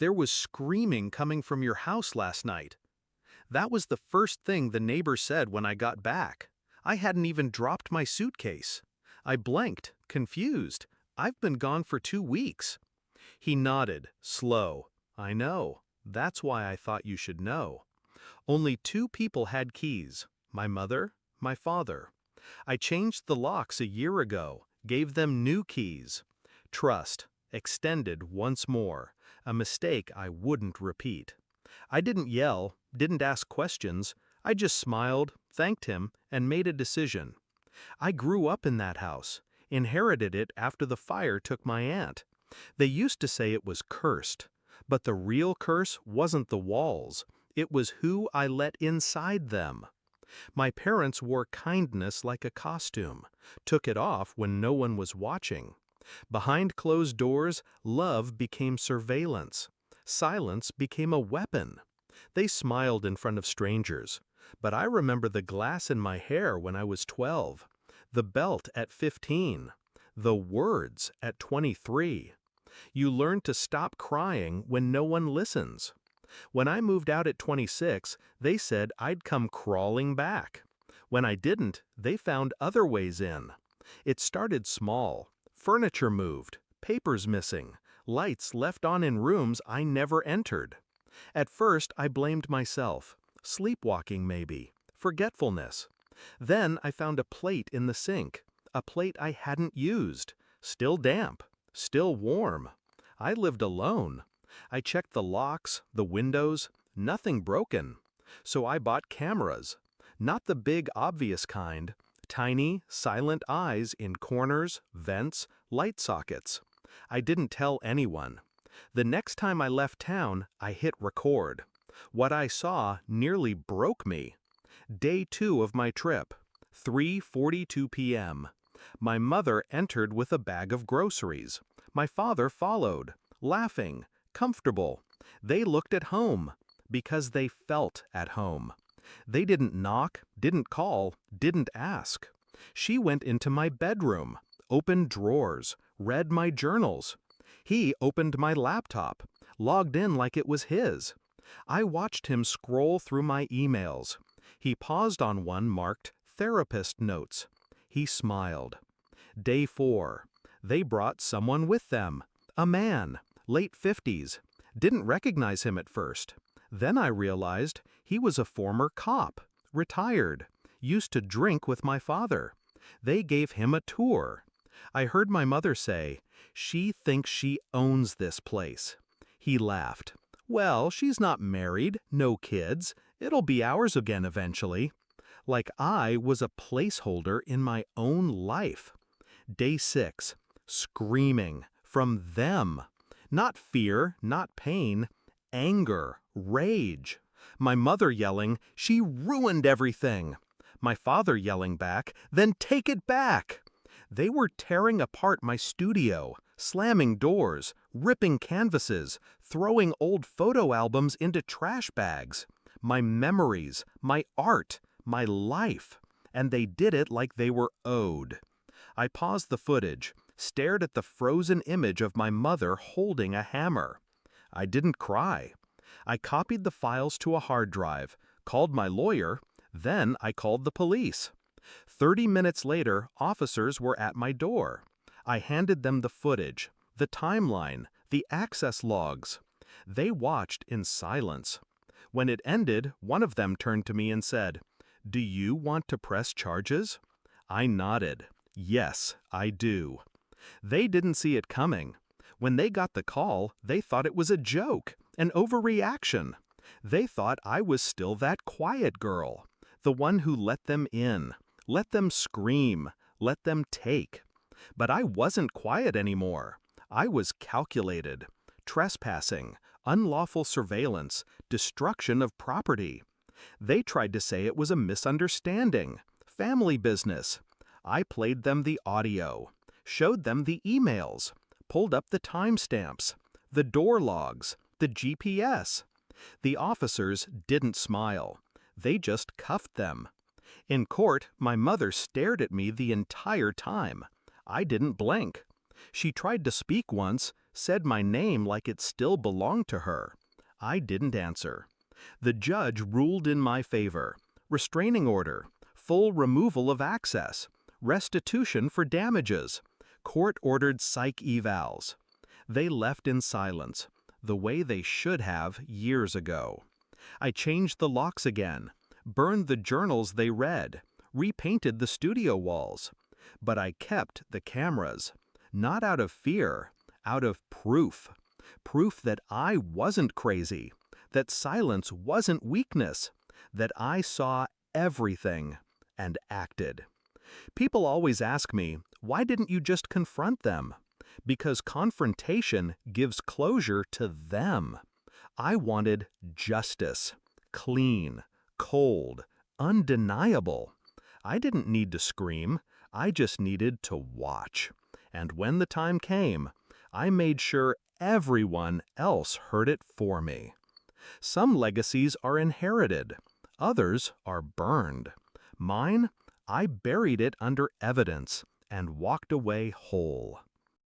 There was screaming coming from your house last night. That was the first thing the neighbor said when I got back. I hadn't even dropped my suitcase. I blinked, confused. I've been gone for 2 weeks. He nodded, slow. I know. That's why I thought you should know. Only 2 people had keys. My mother, my father. I changed the locks a year ago, gave them new keys. Trust, extended once more, a mistake I wouldn't repeat. I didn't yell, didn't ask questions. I just smiled, thanked him, and made a decision. I grew up in that house, inherited it after the fire took my aunt. They used to say it was cursed, but the real curse wasn't the walls. It was who I let inside them. My parents wore kindness like a costume, took it off when no one was watching. Behind closed doors, love became surveillance. Silence became a weapon. They smiled in front of strangers, but I remember the glass in my hair when I was 12, the belt at 15, the words at 23. You learn to stop crying when no one listens. When I moved out at 26, they said I'd come crawling back. When I didn't, they found other ways in. It started small. Furniture moved, papers missing, lights left on in rooms I never entered. At first, I blamed myself. Sleepwalking maybe. Forgetfulness. Then I found a plate in the sink. A plate I hadn't used. Still damp. Still warm. I lived alone. I checked the locks, the windows. Nothing broken. So I bought cameras. Not the big obvious kind. Tiny, silent eyes in corners, vents, light sockets. I didn't tell anyone. The next time I left town, I hit record. What I saw nearly broke me. Day 2 of my trip, 3:42 p.m. My mother entered with a bag of groceries. My father followed, laughing, comfortable. They looked at home, because they felt at home. They didn't knock, didn't call, didn't ask. She went into my bedroom, opened drawers, read my journals. He opened my laptop, logged in like it was his. I watched him scroll through my emails. He paused on one marked therapist notes. He smiled. Day 4. They brought someone with them, a man, late 50s. Didn't recognize him at first. Then I realized he was a former cop, retired, used to drink with my father. They gave him a tour. I heard my mother say, "She thinks she owns this place." He laughed. "Well, she's not married, no kids. It'll be ours again eventually." Like I was a placeholder in my own life. Day 6. Screaming. From them. Not fear, not pain. Anger, rage. My mother yelling, "She ruined everything." My father yelling back, "Then take it back." They were tearing apart my studio, slamming doors, ripping canvases, throwing old photo albums into trash bags. My memories, my art, my life. And they did it like they were owed. I paused the footage, stared at the frozen image of my mother holding a hammer. I didn't cry. I copied the files to a hard drive, called my lawyer, then I called the police. 30 minutes later, officers were at my door. I handed them the footage, the timeline, the access logs. They watched in silence. When it ended, one of them turned to me and said, "Do you want to press charges?" I nodded. Yes, I do. They didn't see it coming. When they got the call, they thought it was a joke, an overreaction. They thought I was still that quiet girl, the one who let them in, let them scream, let them take. But I wasn't quiet anymore. I was calculated. Trespassing, unlawful surveillance, destruction of property. They tried to say it was a misunderstanding, family business. I played them the audio, showed them the emails, pulled up the timestamps, the door logs, the GPS. The officers didn't smile. They just cuffed them. In court, my mother stared at me the entire time. I didn't blink. She tried to speak once, said my name like it still belonged to her. I didn't answer. The judge ruled in my favor. Restraining order, full removal of access, restitution for damages, court-ordered psych evals. They left in silence, the way they should have years ago. I changed the locks again, burned the journals they read, repainted the studio walls. But I kept the cameras, not out of fear, out of proof. Proof that I wasn't crazy, that silence wasn't weakness, that I saw everything and acted. People always ask me, why didn't you just confront them? Because confrontation gives closure to them. I wanted justice, clean, cold, undeniable. I didn't need to scream, I just needed to watch. And when the time came, I made sure everyone else heard it for me. Some legacies are inherited, others are burned. Mine, I buried it under evidence and walked away whole.